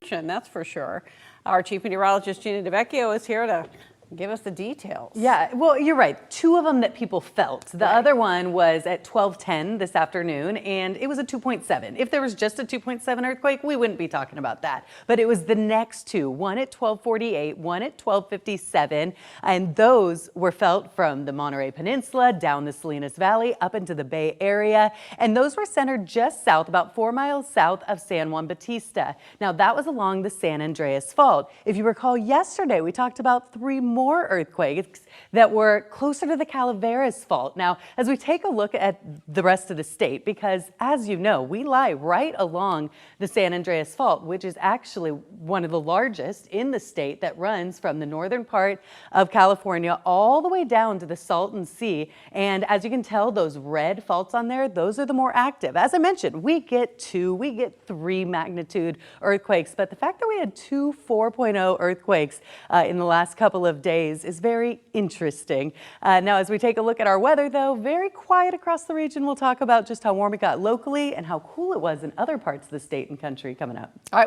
That's for sure. Our chief meteorologist, Gina DeVecchio, is here to give us the details. Yeah, well, you're right. Two of them that people felt. The other one was at 12:10 this afternoon, and it was a 2.7. If there was just a 2.7 earthquake, we wouldn't be talking about that. But it was the next two, one at 12:48, one at 12:57, and those were felt from the Monterey Peninsula, down the Salinas Valley, up into the Bay Area, and those were centered just south, about 4 miles south of San Juan Bautista. Now, that was along the San Andreas Fault. If you recall yesterday, we talked about 3 more earthquakes that were closer to the Calaveras Fault. Now, as we take a look at the rest of the state, because as you know, we lie right along the San Andreas Fault, which is actually one of the largest in the state that runs from the northern part of California all the way down to the Salton Sea. And as you can tell, those red faults on there, those are the more active. As I mentioned, we get 3 magnitude earthquakes, but the fact that we had 2 4.0 earthquakes in the last couple of days is very interesting. Now, as we take a look at our weather, though, very quiet across the region. We'll talk about just how warm it got locally and how cool it was in other parts of the state and country coming up. All right.